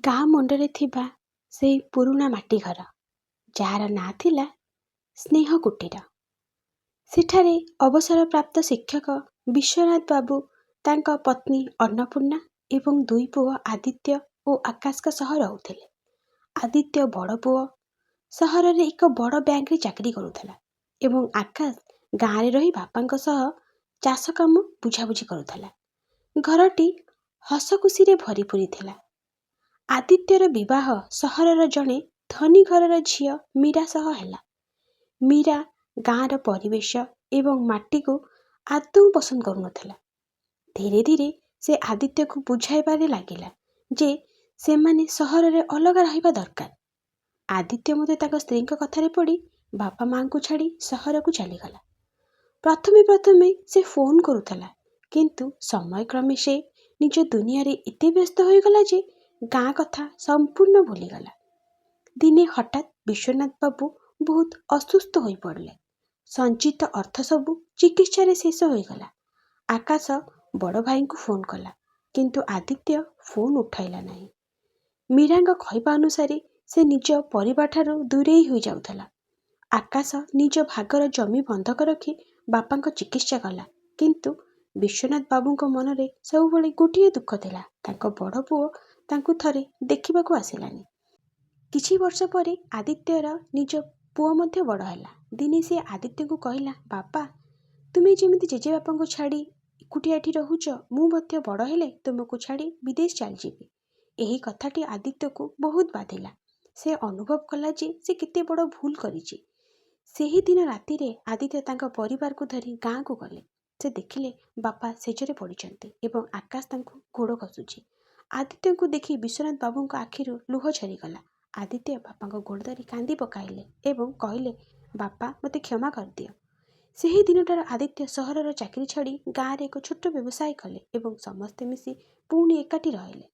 ଗାଁ ମୁଣ୍ଡରେ ଥିବା ସେହି ପୁରୁଣା ମାଟି ଘର, ଯାହାର ନାଁ ଥିଲା ସ୍ନେହ କୁଟୀର। ସେଠାରେ ଅବସରପ୍ରାପ୍ତ ଶିକ୍ଷକ ବିଶ୍ୱନାଥ ବାବୁ, ତାଙ୍କ ପତ୍ନୀ ଅନ୍ନପୂର୍ଣ୍ଣା ଏବଂ ଦୁଇ ପୁଅ ଆଦିତ୍ୟ ଓ ଆକାଶଙ୍କ ସହ ରହୁଥିଲେ। ଆଦିତ୍ୟ ବଡ଼ ପୁଅ ସହରରେ ଏକ ବଡ଼ ବ୍ୟାଙ୍କରେ ଚାକିରି କରୁଥିଲା ଏବଂ ଆକାଶ ଗାଁରେ ରହି ବାପାଙ୍କ ସହ ଚାଷ କାମ ବୁଝାବୁଝି କରୁଥିଲା। ଘରଟି ହସଖୁସିରେ ଭରିପୁରି ଥିଲା। ଆଦିତ୍ୟର ବିବାହ ସହରର ଜଣେ ଧନୀ ଘରର ଝିଅ ମୀରା ସହ ହେଲା। ମୀରା ଗାଁର ପରିବେଶ ଏବଂ ମାଟିକୁ ଆଦୌ ପସନ୍ଦ କରୁନଥିଲା। ଧୀରେ ଧୀରେ ସେ ଆଦିତ୍ୟକୁ ବୁଝାଇବାରେ ଲାଗିଲା ଯେ ସେମାନେ ସହରରେ ଅଲଗା ରହିବା ଦରକାର। ଆଦିତ୍ୟ ମଧ୍ୟ ତାଙ୍କ ସ୍ତ୍ରୀଙ୍କ କଥାରେ ପଡ଼ି ବାପା ମାଆଙ୍କୁ ଛାଡ଼ି ସହରକୁ ଚାଲିଗଲା। ପ୍ରଥମେ ସେ ଫୋନ୍ କରୁଥିଲା, କିନ୍ତୁ ସମୟକ୍ରମେ ସେ ନିଜ ଦୁନିଆରେ ଏତେ ବ୍ୟସ୍ତ ହୋଇଗଲା ଯେ ଗାଁ କଥା ସମ୍ପୂର୍ଣ୍ଣ ଭୁଲିଗଲା। ଦିନେ ହଠାତ୍ ବିଶ୍ୱନାଥ ବାବୁ ବହୁତ ଅସୁସ୍ଥ ହୋଇପଡ଼ିଲେ। ସଞ୍ଚିତ ଅର୍ଥ ସବୁ ଚିକିତ୍ସାରେ ଶେଷ ହୋଇଗଲା। ଆକାଶ ବଡ଼ ଭାଇଙ୍କୁ ଫୋନ୍ କଲା, କିନ୍ତୁ ଆଦିତ୍ୟ ଫୋନ୍ ଉଠାଇଲା ନାହିଁ। ମୀରାଙ୍କ କହିବା ଅନୁସାରେ ସେ ନିଜ ପରିବାରଠାରୁ ଦୂରେଇ ହୋଇଯାଉଥିଲା। ଆକାଶ ନିଜ ଭାଗର ଜମି ବନ୍ଧକ ରଖି ବାପାଙ୍କ ଚିକିତ୍ସା କଲା, କିନ୍ତୁ ବିଶ୍ୱନାଥ ବାବୁଙ୍କ ମନରେ ସବୁବେଳେ ଗୋଟିଏ ଦୁଃଖ ଥିଲା, ତାଙ୍କ ବଡ଼ ପୁଅ ତାଙ୍କୁ ଥରେ ଦେଖିବାକୁ ଆସିଲାନି। କିଛି ବର୍ଷ ପରେ ଆଦିତ୍ୟର ନିଜ ପୁଅ ମଧ୍ୟ ବଡ଼ ହେଲା। ଦିନେ ସେ ଆଦିତ୍ୟକୁ କହିଲା, ବାପା, ତୁମେ ଯେମିତି ଜେଜେବାପାଙ୍କୁ ଛାଡ଼ି ଏକୁଟିଆ ଏଠି ରହୁଛ, ମୁଁ ମଧ୍ୟ ବଡ଼ ହେଲେ ତୁମକୁ ଛାଡ଼ି ବିଦେଶ ଚାଲିଯିବି। ଏହି କଥାଟି ଆଦିତ୍ୟକୁ ବହୁତ ବାଧିଲା। ସେ ଅନୁଭବ କଲା ଯେ ସେ କେତେ ବଡ଼ ଭୁଲ କରିଛି। ସେହି ଦିନ ରାତିରେ ଆଦିତ୍ୟ ତାଙ୍କ ପରିବାରକୁ ଧରି ଗାଁକୁ ଗଲେ। ସେ ଦେଖିଲେ ବାପା ଶେଯରେ ପଡ଼ିଛନ୍ତି ଏବଂ ଆକାଶ ତାଙ୍କୁ ଗୋଡ଼ ଘଷୁଛି। ଆଦିତ୍ୟଙ୍କୁ ଦେଖି ବିଶ୍ୱନାଥ ବାବୁଙ୍କ ଆଖିରୁ ଲୁହ ଝରିଗଲା। ଆଦିତ୍ୟ ବାପାଙ୍କ ଗୋଡ଼ ଧରି କାନ୍ଦି ପକାଇଲେ ଏବଂ କହିଲେ, ବାପା, ମୋତେ କ୍ଷମା କରିଦିଅ। ସେହି ଦିନଠାରୁ ଆଦିତ୍ୟ ସହରର ଚାକିରି ଛାଡ଼ି ଗାଁରେ ଏକ ଛୋଟ ବ୍ୟବସାୟ କଲେ ଏବଂ ସମସ୍ତେ ମିଶି ପୁଣି ଏକାଠି ରହିଲେ।